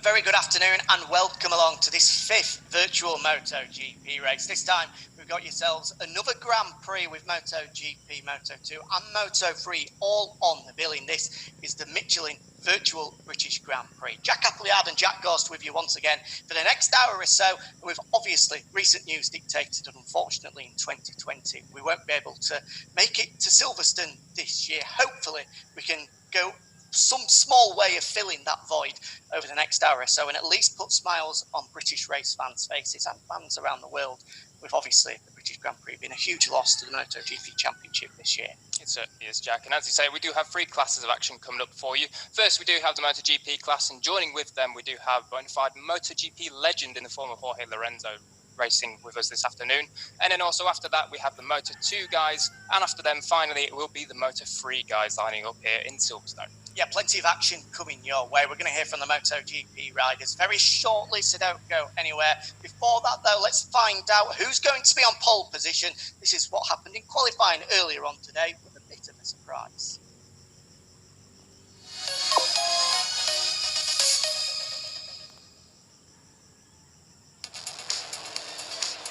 very good afternoon and welcome along to this fifth virtual MotoGP race. This time we've got yourselves another Grand Prix with MotoGP, Moto2 and Moto3 all on the billing. This is the Michelin Virtual British Grand Prix. Jack Appleyard and Jack Ghost with you once again for the next hour or so. With obviously recent news dictated that unfortunately in 2020 we won't be able to make it to Silverstone this year. Hopefully we can go some small way of filling that void over the next hour or so and at least put smiles on British race fans' faces and fans around the world, with obviously the British Grand Prix being a huge loss to the MotoGP Championship this year. It certainly is, Jack. And as you say, we do have three classes of action coming up for you. First, we do have the MotoGP class, and joining with them, we do have bona fide MotoGP legend in the form of Jorge Lorenzo racing with us this afternoon. And then also after that, we have the Moto2 guys. And after them, finally, it will be the Moto3 guys lining up here in Silverstone. Yeah, plenty of action coming your way. We're going to hear from the MotoGP riders very shortly, so don't go anywhere. Before that, though, let's find out who's going to be on pole position. This is what happened in qualifying earlier on today with a bit of a surprise.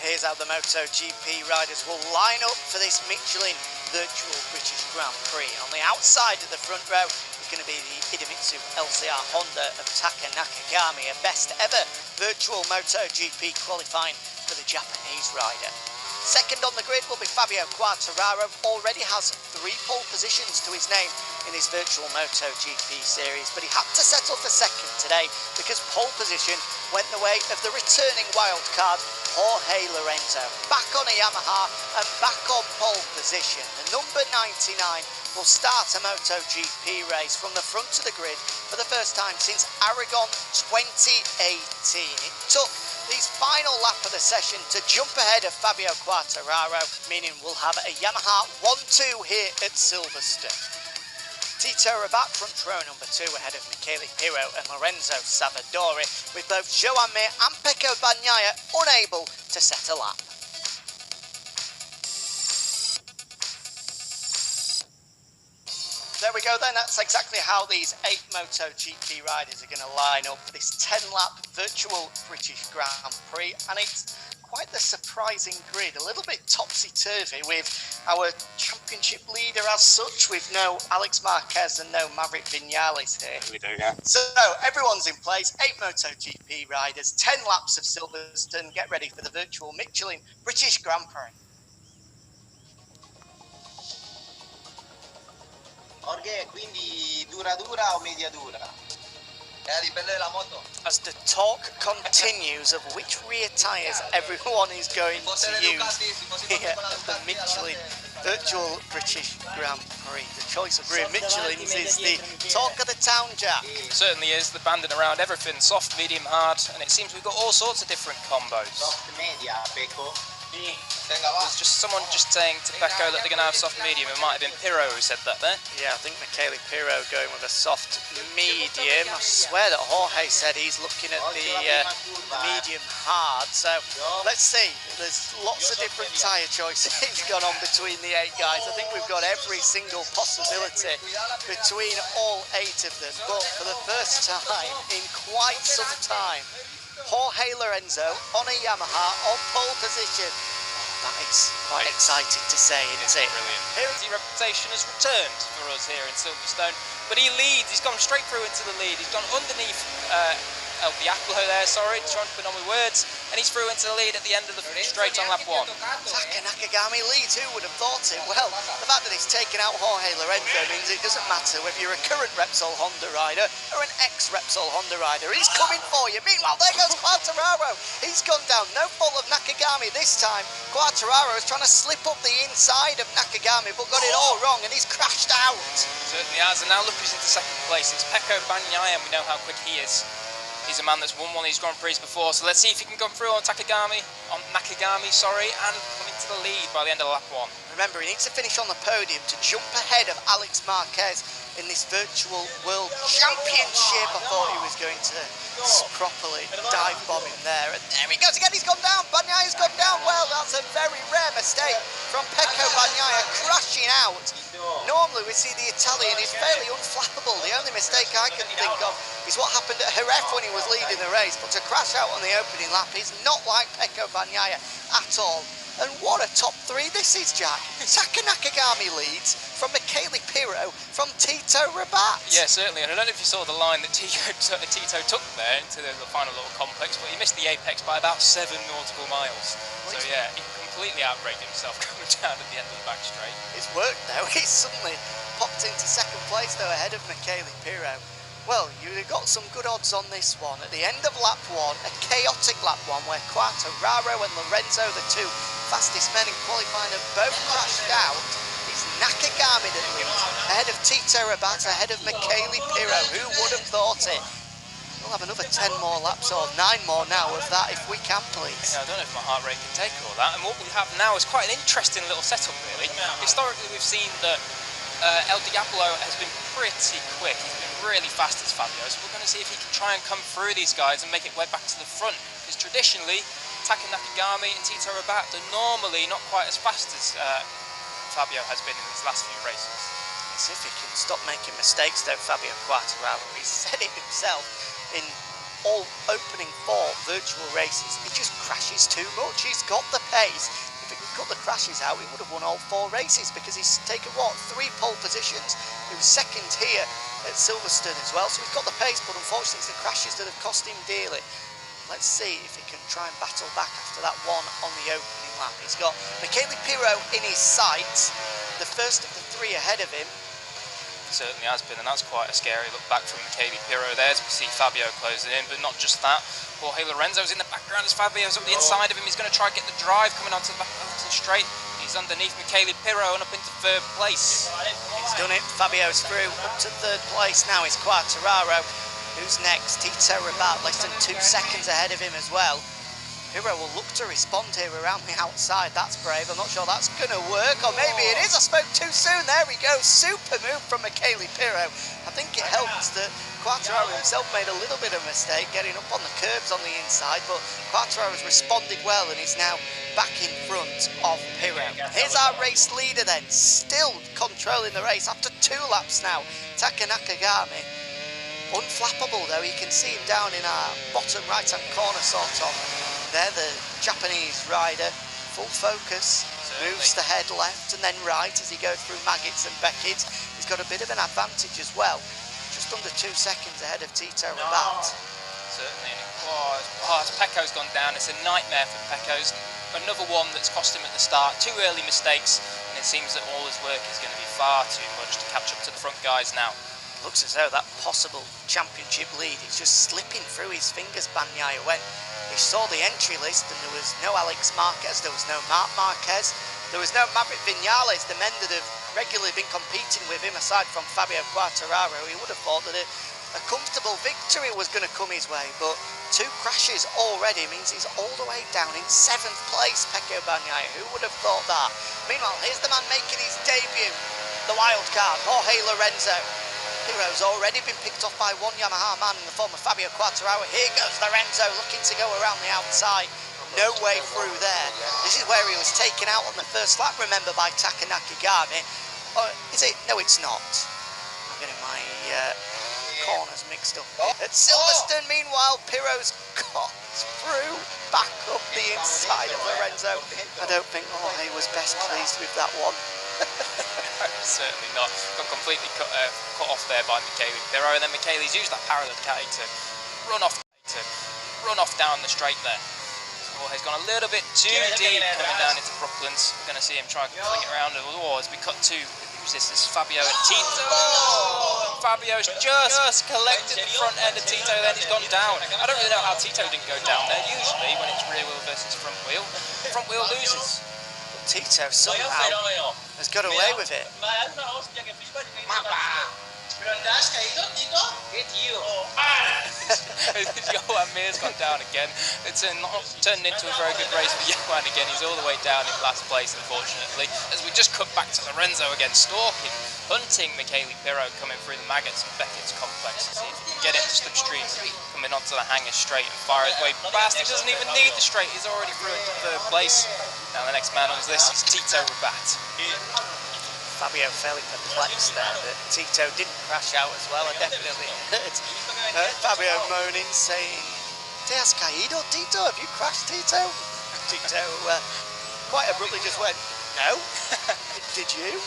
Here's how the MotoGP riders will line up for this Michelin Virtual British Grand Prix. On the outside of the front row is going to be the Idemitsu LCR Honda of Taka Nakagami, a best ever virtual MotoGP qualifying for the Japanese rider. Second on the grid will be Fabio Quartararo, already has 3 pole positions to his name in his virtual MotoGP series, but he had to settle for second today because pole position went the way of the returning wildcard Jorge Lorenzo. Back on a Yamaha and back on pole position. The number 99 will start a MotoGP race from the front of the grid for the first time since Aragon 2018. It took his final lap of the session to jump ahead of Fabio Quartararo, meaning we'll have a Yamaha 1-2 here at Silverstone. Tito Rabat front row number 2 ahead of Michele Pirro and Lorenzo Savadori, with both Joan Mir and Pecco Bagnaia unable to set a lap. There we go then, that's exactly how these 8 MotoGP riders are going to line up for this 10-lap virtual British Grand Prix, and it's quite the surprising grid, a little bit topsy-turvy with our championship leader as such, with no Alex Marquez and no Maverick Vinales here. We do, yeah. So everyone's in place, 8 MotoGP riders, 10 laps of Silverstone, get ready for the virtual Michelin British Grand Prix. Jorge, quindi dura o media dura? Dipende della moto. As the talk continues of which rear tyres everyone is going to use here at the Michelin Virtual British Grand Prix. The choice of rear Michelins is the talk of the town, Jack. It certainly is. They're banding around everything, soft, medium, hard, and it seems we've got all sorts of different combos. Soft media, Pecco. There's just someone just saying to Pecco that they're going to have soft medium. It might have been Pirro who said that there. Yeah, I think Michele Pirro going with a soft medium. I swear that Jorge said he's looking at the medium hard. So let's see. There's lots of different tyre choices gone on between the 8 guys. I think we've got every single possibility between all 8 of them. But for the first time in quite some time, Jorge Lorenzo on a Yamaha on pole position. That is quite exciting to say, isn't it? Brilliant. His reputation has returned for us here in Silverstone, but he leads. He's gone straight through into the lead. He's gone underneath El Diablo there, sorry, trying to put on with words, and he's through into the lead at the end of the straight on lap 1. Taka Nakagami leads, who would have thought it? Well, the fact that he's taken out Jorge Lorenzo means it doesn't matter whether you're a current Repsol Honda rider or an ex-Repsol Honda rider. He's coming for you. Meanwhile, there goes Quartararo. He's gone down, no fault of Nakagami this time. Quartararo is trying to slip up the inside of Nakagami, but got it all wrong, and he's crashed out. Certainly has, and now look who's into second place. It's Pecco Bagnaia, and we know how quick he is. He's a man that's won one of these Grand Prix before, so let's see if he can come through on Nakagami, and come into the lead by the end of lap 1. Remember, he needs to finish on the podium to jump ahead of Alex Marquez in this virtual world championship. I thought he was going to properly dive bomb him there. And there he goes again, he's gone down. Bagnaglia's gone down. Well, that's a very rare mistake from Pecco Bagnaia, crashing out. Normally we see the Italian is fairly unflappable. The only mistake I can think of is what happened at Jerez when he was leading the race. But to crash out on the opening lap is not like Pecco Bagnaia at all. And what a top three this is, Jack. Taka Nakagami leads from Michele Pirro from Tito Rabat. Yeah, certainly. And I don't know if you saw the line that Tito took there into the final little complex, but he missed the apex by about 7 nautical miles. So yeah, he completely outbraked himself coming down at the end of the back straight. It's worked though. He's suddenly popped into second place though, ahead of Michele Pirro. Well, you've got some good odds on this one. At the end of lap 1, a chaotic lap 1 where Quartararo and Lorenzo, the two fastest men in qualifying, have both crashed out. It's Nakagami that leads, ahead of Tito Rabat, ahead of Michele Pirro. Who would have thought it? We'll have another 10 more laps, or 9 more now of that, if we can, please. Yeah, I don't know if my heart rate can take all that. And what we have now is quite an interesting little setup, really. Historically, we've seen that El Diablo has been pretty quick. He's been really fast as Fabio, so we're going to see if he can try and come through these guys and make it way back to the front. Because traditionally, Taka Nakagami and Tito Rabat are normally not quite as fast as Fabio has been in these last few races. Let's see if he can stop making mistakes though, Fabio Quartararo. He said it himself in all opening 4 virtual races. He just crashes too much. He's got the pace. If he could cut the crashes out, he would have won all 4 races because he's taken, what, 3 pole positions. He was second here at Silverstone as well, so he's got the pace, but unfortunately it's the crashes that have cost him dearly. Let's see if he can try and battle back after that one on the opening lap. He's got Michele Pirro in his sights, the first of the 3 ahead of him. Certainly has been, and that's quite a scary look back from Michele Pirro there, as we see Fabio closing in, but not just that. Jorge Lorenzo's in the background as Fabio's up the inside of him. He's going to try and get the drive coming onto the straight. He's underneath Michele Pirro and up into 3rd place. He's done it. Fabio's through up to 3rd place. Now it's Quartararo. Who's next? Tito Rabat, less than 2 seconds ahead of him as well. Pirro will look to respond here around the outside. That's brave. I'm not sure that's going to work, or maybe it is. I spoke too soon. There we go. Super move from Michele Pirro. I think it helps that Quartararo himself made a little bit of a mistake getting up on the curbs on the inside, but Quartararo's responded well and is now back in front of Pirro. Here's our race leader then, still controlling the race after 2 laps now. Taka Nakagami. Unflappable though, you can see him down in our bottom right hand corner sort of. There, the Japanese rider, full focus, moves the head left and then right as he goes through Maggots and Beckett. He's got a bit of an advantage as well, just under 2 seconds ahead of Tito Rabat. Certainly, and as Pecco's gone down, it's a nightmare for Pecco's. Another one that's cost him at the start, 2 early mistakes, and it seems that all his work is going to be far too much to catch up to the front guys now. Looks as though that possible championship lead is just slipping through his fingers, Bagnaia. When he saw the entry list and there was no Alex Marquez, there was no Marc Marquez, there was no Maverick Vinales, the men that have regularly been competing with him aside from Fabio Quartararo, he would have thought that a comfortable victory was going to come his way, but 2 crashes already means he's all the way down in 7th place, Pecco Bagnaia. Who would have thought that? Meanwhile, here's the man making his debut, the wild card, Jorge Lorenzo. Pirro's already been picked off by 1 Yamaha man in the form of Fabio Quartararo. Here goes Lorenzo looking to go around the outside. No way through there. This is where he was taken out on the first lap, remember, by Taka Nakagami. Or is it? No, it's not. I'm getting my corners mixed up. At Silverstone, meanwhile, Pirro's got through back up the inside of Lorenzo. I don't think Jorge was best pleased with that one. Certainly not. Got completely cut off there by Michele Pirro, and then Michele's used that parallel caddy to run off down the straight there. So Jorge's gone a little bit too deep coming down into Brooklands. We're going to see him try and fling it around. As we cut to, who's this? This is Fabio and Tito. Oh! Fabio's just collected the front end of Tito, then he's gone down. I don't really know how Tito didn't go down there. Usually when it's rear wheel versus front wheel loses. Tito somehow has got away with it. Johan Mir's gone down again. It's not turned into a very good race for Johan again. He's all the way down in last place, unfortunately. As we just cut back to Lorenzo again, stalking, hunting Michele Pirro coming through the Maggots and Beckett's complex. See if he can get into slipstream, coming onto the hanger straight and fire his way past. He doesn't even need the straight. He's already through into third place. Now the next man on his list is Tito Rabat. Fabio fairly perplexed there that Tito didn't crash out as well. I definitely heard Fabio moaning, saying, "Te has caído, Tito? Have you crashed, Tito?" Tito quite abruptly just went, "No." "Did you?"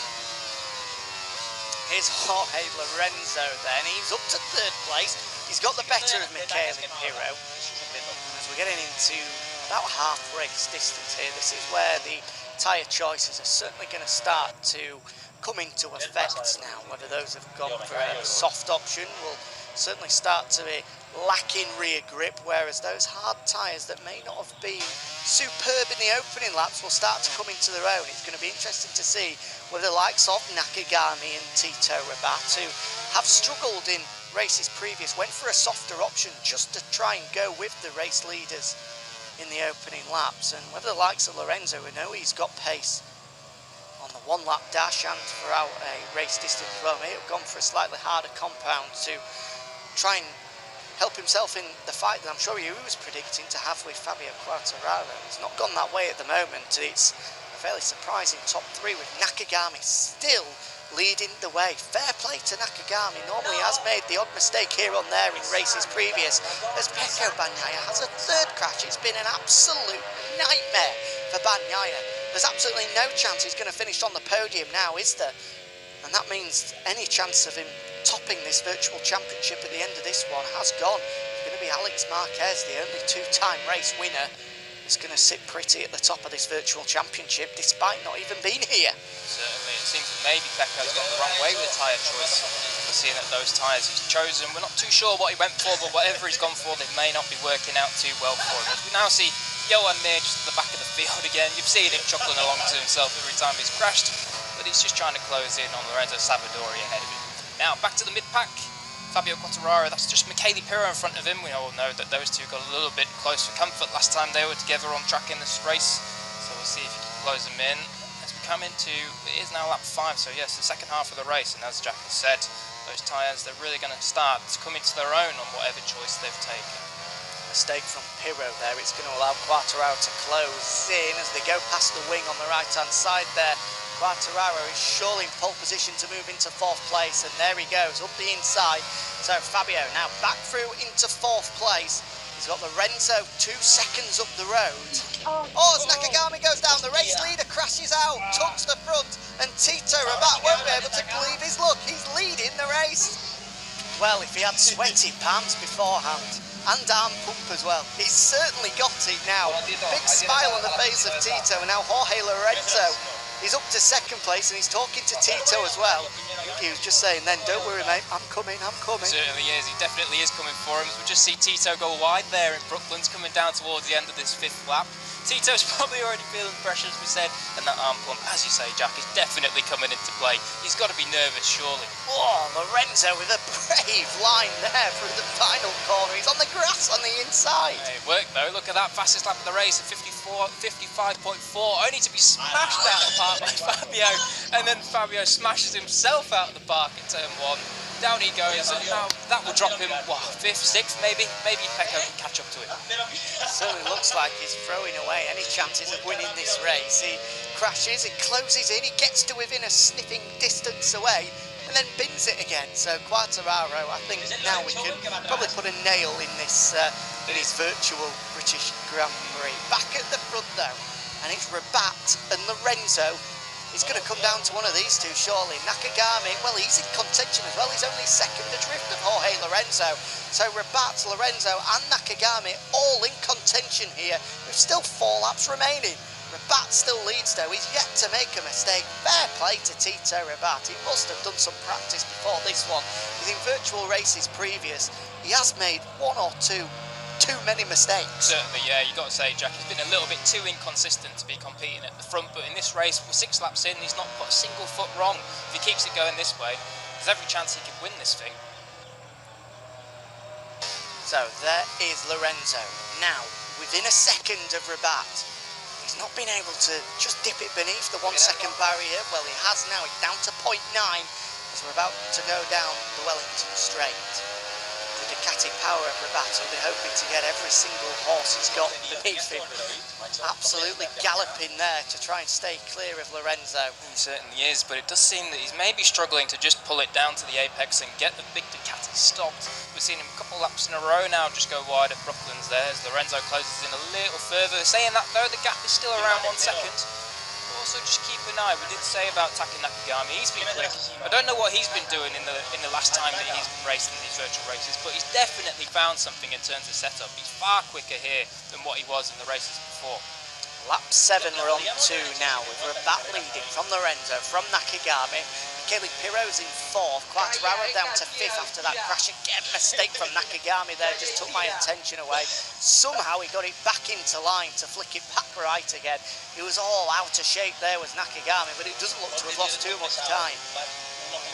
Here's Jorge Lorenzo then. He's up to third place. He's got the better of Michele Pirro. As we're getting into about half race distance here, this is where the tyre choices are certainly going to start to come into effect now. Whether those have gone for a soft option will certainly start to be lacking rear grip, whereas those hard tyres that may not have been superb in the opening laps will start to come into their own. It's going to be interesting to see whether the likes of Nakagami and Tito Rabat, who have struggled in races previous, went for a softer option just to try and go with the race leaders in the opening laps, and whether the likes of Lorenzo, who know he's got pace on the one-lap dash and throughout a race distance as well, may have gone for a slightly harder compound to try and help himself in the fight that I'm sure he was predicting to have with Fabio Quartararo. It's not gone that way at the moment. It's a fairly surprising top three with Nakagami still leading the way. Fair play to Nakagami. Normally has made the odd mistake here or there in races previous. As Pecco Bagnaia has a third crash, it's been an absolute nightmare for Bagnaia. There's absolutely no chance he's going to finish on the podium now, is there? And that means any chance of him topping this virtual championship at the end of this one has gone. It's going to be Alex Marquez, the only two-time race winner, is going to sit pretty at the top of this virtual championship despite not even being here. Certainly, it seems that maybe Pecco's gone the wrong way with the tyre choice. We're seeing that those tyres he's chosen, we're not too sure what he went for, but whatever he's gone for, they may not be working out too well for him. As we now see Johan Mir just at the back of the field again. You've seen him chuckling along to himself every time he's crashed, but he's just trying to close in on Lorenzo Savadori ahead of him. Now, back to the mid-pack. Fabio Quartararo, that's just Michele Pirro in front of him. We all know that those two got a little bit close for comfort last time they were together on track in this race. So we'll see if he can close them in. As we come into, it is now lap 5, so yes, the second half of the race. And as Jack has said, those tyres, they're really going to start to come into their own on whatever choice they've taken. Mistake from Pirro there. It's going to allow Quartararo to close in as they go past the wing on the right-hand side there. Quartararo is surely in pole position to move into fourth place, and there he goes up the inside. So Fabio now back through into fourth place. He's got Lorenzo 2 seconds up the road. As Nakagami goes down, the race leader crashes out, tucks the front, and Tito Rabat won't be able to believe his luck. He's leading the race. Well, if he had sweaty palms beforehand and arm pump as well, he's certainly got it now. Big smile on the face of Tito, and now Jorge Lorenzo. He's up to second place and he's talking to Tito as well. He was just saying then, "Don't worry mate, I'm coming, I'm coming." Certainly is, he definitely is coming for him. As we just see Tito go wide there in Brooklands, coming down towards the end of this 5th lap. Tito's probably already feeling pressure, as we said, and that arm pump, as you say, Jack, is definitely coming into play. He's got to be nervous, surely. Oh, Lorenzo with a brave line there through the final corner. He's on the grass on the inside. It worked though, look at that, fastest lap of the race at 55.4, only to be smashed out of the park by Fabio, and then Fabio smashes himself out of the park in turn 1. Down he goes, and now that will drop him, what, 5th, 6th maybe? Maybe Pecco can catch up to him. Certainly looks like he's throwing away any chances of winning this race. He crashes, he closes in, he gets to within a sniffing distance away, and then bins it again. So Quartararo, I think now we can probably put a nail in this in his virtual British Grand Prix. Back at the front though, and it's Rabat and Lorenzo. It's going to come down to one of these two, surely. Nakagami, well, he's in contention as well. He's only second adrift of Jorge Lorenzo. So Rabat, Lorenzo and Nakagami all in contention here with still 4 laps remaining. Rabat still leads though. He's yet to make a mistake. Fair play to Tito Rabat. He must have done some practice before this one, because in virtual races previous, he has made 1 or 2 too many mistakes. Certainly, yeah, you've got to say, Jack, he's been a little bit too inconsistent to be competing at the front, but in this race, we're 6 laps in, he's not put a single foot wrong. If he keeps it going this way, there's every chance he could win this thing. So there is Lorenzo. Now, within a second of Rabat. He's not been able to just dip it beneath the 1 second barrier. Well, he has now. It's down to 0.9 as we're about to go down the Wellington Straight. The Ducati power of Rabat will be hoping to get every single horse he's got beneath him. Absolutely galloping there to try and stay clear of Lorenzo. He certainly is, but it does seem that he's maybe struggling to just pull it down to the apex and get the big Ducati stopped. We've seen him a couple laps in a row now just go wide at Brooklands there as Lorenzo closes in a little further. Saying that though, the gap is still around 1 second. Also just keep an eye, we did say about Taka Nakagami, he's been quick. I don't know what he's been doing in the last time that he's been racing these virtual races, but he's definitely found something in terms of setup. He's far quicker here than what he was in the races before. Lap 7 we're on 2 now with Rabat leading from Lorenzo, from Nakagami. Michele Pirro's in 4th, Quartararo down to 5th after that crash. Again, mistake from Nakagami there, just took my attention away. Somehow he got it back into line to flick it back right again. He was all out of shape there was Nakagami, but it doesn't look to have lost too much time.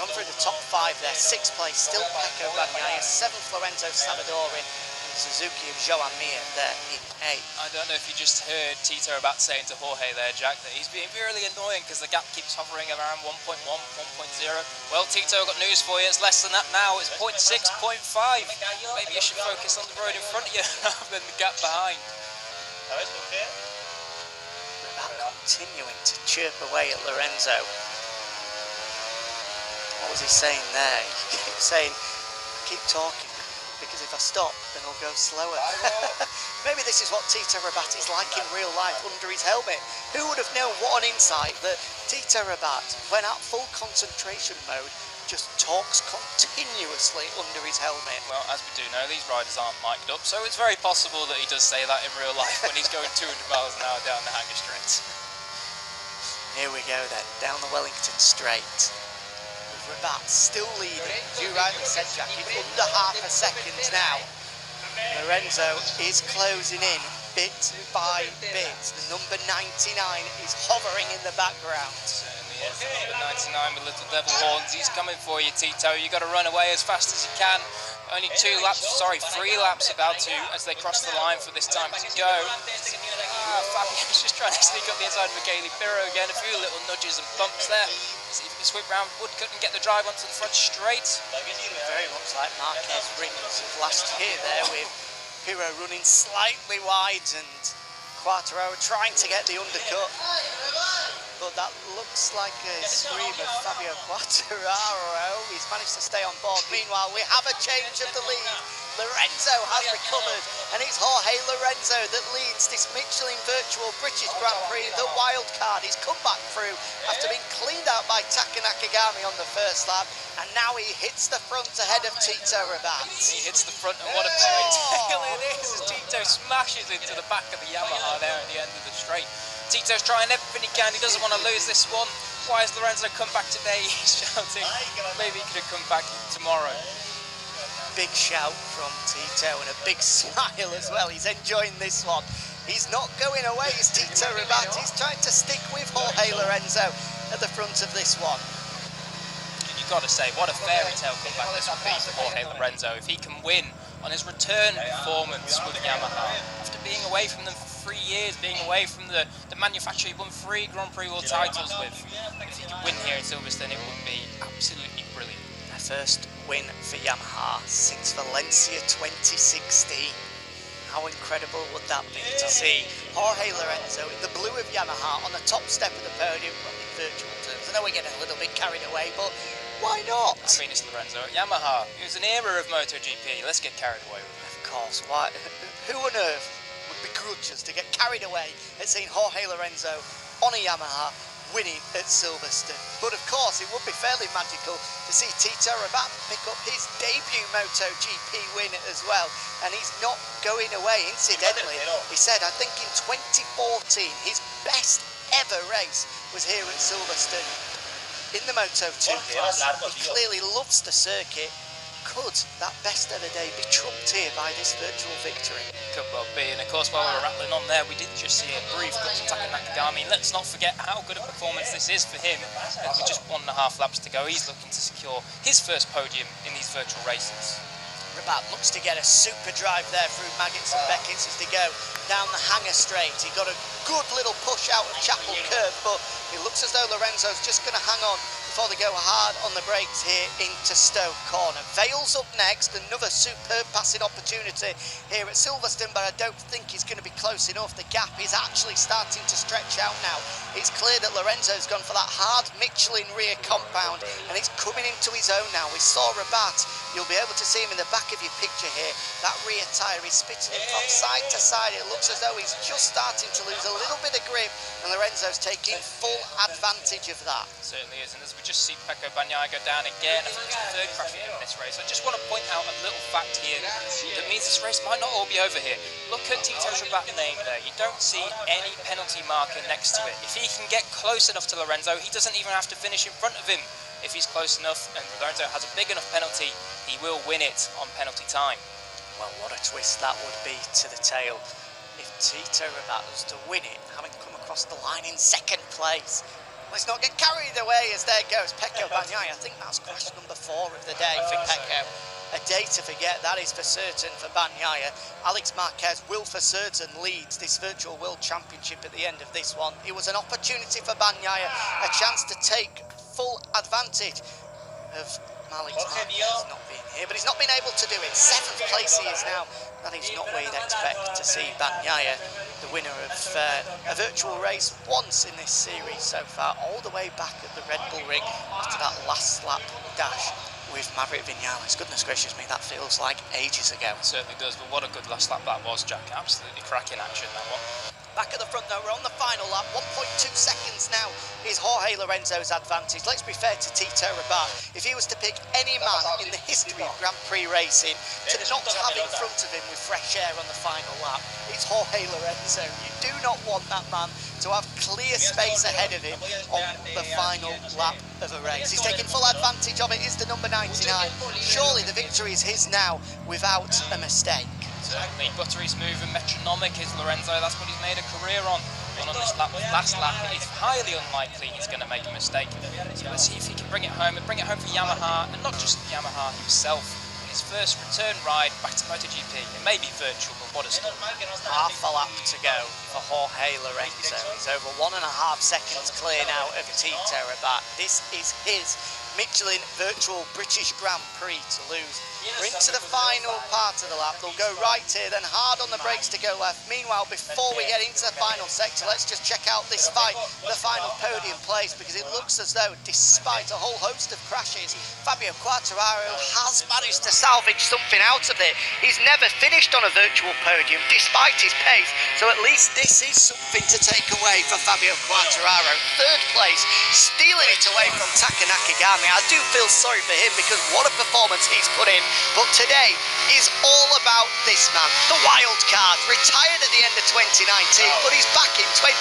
Gone through the top 5 there, 6th place, still Pecco Bagnaia, 7th Lorenzo Savadori, and Suzuki of Joan Mir there in 8th. I don't know if you just heard Tito Rabat saying to Jorge there, Jack, that he's being really annoying because the gap keeps hovering around 1.1, 1.0. Well, Tito, I've got news for you, it's less than that now, it's 0.6, 0.5. Maybe you should focus on the road in front of you rather than the gap behind. Rabat continuing to chirp away at Lorenzo. What was he saying there? He kept saying, keep talking, because if I stop, then I'll go slower. Maybe this is what Tito Rabat is like in real life under his helmet. Who would have known what an insight that Tito Rabat, when at full concentration mode, just talks continuously under his helmet. Well, as we do know, these riders aren't mic'd up, so it's very possible that he does say that in real life when he's going 200 miles an hour down the Hanger Straight. Here we go then, down the Wellington Straight. Rabat still leading, as you rightly said, Jack, he's under half a second now. Lorenzo is closing in bit by bit. The number 99 is hovering in the background. Certainly is. The number 99 with little devil horns. He's coming for you, Tito. You've got to run away as fast as you can. Only 3 laps about to as they cross the line for this time to go. Fabio's just trying to sneak up the inside of Michele Pirro again. A few little nudges and bumps there. See if he can sweep round Woodcut and get the drive onto the front straight. Very much like Marquez Rings of last year there, with Pirro running slightly wide and Quartararo trying to get the undercut. But that looks like a scream of Fabio Quartararo. He's managed to stay on board. Meanwhile, we have a change of the lead. Lorenzo has recovered, and it's Jorge Lorenzo that leads this Michelin Virtual British Grand Prix. The wild card, he's come back through after being cleaned out by Taka Nakagami on the first lap, and now he hits the front ahead of Tito Rabat. He hits the front, and what a fairy tale it is as Tito smashes into the back of the Yamaha there at the end of the straight. Tito's trying everything he can, he doesn't want to lose this one. Why has Lorenzo come back today? He's shouting, maybe he could have come back tomorrow. Big shout from Tito and a big smile as well. He's enjoying this one. He's not going away, is Tito Rabat. He's trying to stick with Jorge Lorenzo at the front of this one. And you've got to say, what a fairy tale comeback this would be for Jorge Lorenzo if he can win on his return performance with Yamaha. After being away from them for 3 years, being away from the manufacturer he won 3 Grand Prix World titles with. If he could win here in Silverstone, it would be absolutely brilliant. Their first win for Yamaha since Valencia 2016. How incredible would that be to see Jorge Lorenzo in the blue of Yamaha on the top step of the podium in virtual terms. I know we're getting a little bit carried away, but why not? I mean, it's Lorenzo at Yamaha. It was an era of MotoGP. Let's get carried away with it. Of course. Why? Who on earth would begrudge us to get carried away at seeing Jorge Lorenzo on a Yamaha winning at Silverstone? But of course, it would be fairly magical to see Tito Rabat pick up his debut MotoGP win as well. And he's not going away. Incidentally, he said, I think in 2014, his best ever race was here at Silverstone in the Moto2 class. He clearly loves the circuit. Could that best ever day be trumped here by this virtual victory? Could well be, and of course while we were rattling on there, we did just see a brief cut from Taka Nakagami. Let's not forget how good a performance this is for him. With just 1.5 laps to go, he's looking to secure his first podium in these virtual races. Rabat looks to get a super drive there through Maggots and Beckets as they go down the hanger straight. He got a good little push out of Chapel Curve, but it looks as though Lorenzo's just going to hang on before they go hard on the brakes here into Stoke Corner. Vale's up next, another superb passing opportunity here at Silverstone, but I don't think he's going to be close enough. The gap is actually starting to stretch out now. It's clear that Lorenzo's gone for that hard Michelin rear compound, and it's coming into his own now. We saw Rabat, you'll be able to see him in the back of your picture here. That rear tyre is spitting him from side to side. It looks as though he's just starting to lose a little bit of grip, and Lorenzo's taking full advantage of that. Certainly is, and as we just see Pecco Bagnaia go down again, I think it's the third crash in this race. I just want to point out a little fact here that means this race might not all be over here. Look at Tito Rabat's name there. You don't see any penalty marker next to it. If he can get close enough to Lorenzo, he doesn't even have to finish in front of him. If he's close enough and Lorenzo has a big enough penalty, he will win it on penalty time. Well, what a twist that would be to the tail if Tito Rabat was to win it, having come across the line in second place. Let's not get carried away as there goes Pecco Bagnaia. I think that's crash number 4 of the day for Pecco. A day to forget, that is for certain for Bagnaia. Alex Marquez will for certain lead this Virtual World Championship at the end of this one. It was an opportunity for Bagnaia, a chance to take full advantage of Alex Marquez not being here, but he's not been able to do it. 7th place he is now. That is not where you'd expect to see Bagnaia, the winner of a virtual race once in this series so far, all the way back at the Red Bull Ring after that last lap dash with Maverick Vinales. Goodness gracious me, that feels like ages ago. It certainly does, but what a good last lap that was, Jack. Absolutely cracking action, that one. Back at the front though, we're on the final lap. 1.2 seconds now is Jorge Lorenzo's advantage. Let's be fair to Tito Rabat. If he was to pick any man in the history of Grand Prix racing to not have in front of him with fresh air on the final lap, it's Jorge Lorenzo. You do not want that man to have clear space ahead of him on the final lap of a race. He's taking full advantage of it. Is the number 99. Surely the victory is his now without a mistake. Certainly, buttery smooth and metronomic is Lorenzo. That's what he's made a career on. And on this last lap, it's highly unlikely he's going to make a mistake. So let's see if he can bring it home for Yamaha, and not just Yamaha himself. His first return ride back to MotoGP. It may be virtual, but what a start. Half a lap to go for Jorge Lorenzo. He's over 1.5 seconds clear now of Tito Rabat. This is his Michelin Virtual British Grand Prix to lose. We're into the final part of the lap. They'll go right here, then hard on the brakes to go left. Meanwhile, before we get into the final sector, let's just check out this fight, the final podium place, because it looks as though, despite a whole host of crashes, Fabio Quartararo has managed to salvage something out of it. He's never finished on a virtual podium, despite his pace, so at least this is something to take away for Fabio Quartararo. 3rd place, stealing it away from Taka Nakagami. I do feel sorry for him, because what a performance he's put in. But today is all about this man, the wild card, retired at the end of 2019, but he's back in 2020,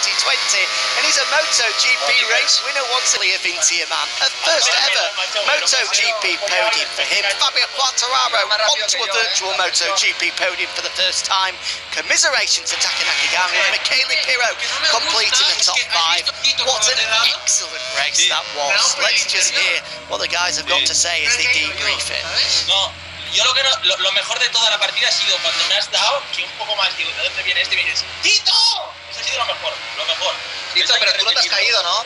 and he's a MotoGP race winner once again. Vintia man, a first ever MotoGP podium for him. Fabio Quartararo onto a virtual MotoGP podium for the first time. Commiserations to Taka Nakagami with Michele Pirro completing the top 5. What an excellent race that was. Let's just hear what the guys have got to say as they debrief it. Yo lo mejor de toda la partida ha sido cuando me has dado, que un poco más digo, ¿de dónde viene este? Y me dices, ¡Tito! Eso ha sido lo mejor, lo mejor. Tito, pero tú no te has caído, ¿no?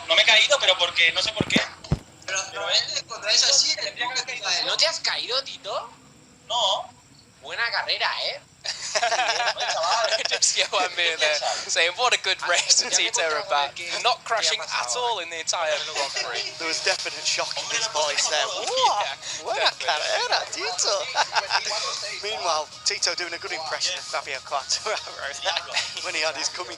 No me he caído, pero porque, no sé por qué. Pero contra esa sí, tendría que caído a él. ¿No te has caído, Tito? No. Buena carrera, ¿eh? Just Johan Mir there saying what a good race to Tito Rabat, not crashing at all in the entire Grand Prix. There was definite shock in his voice there. Yeah, Buena carrera, Tito. Meanwhile, Tito doing a good impression of Fabio Quartararo when he had his coming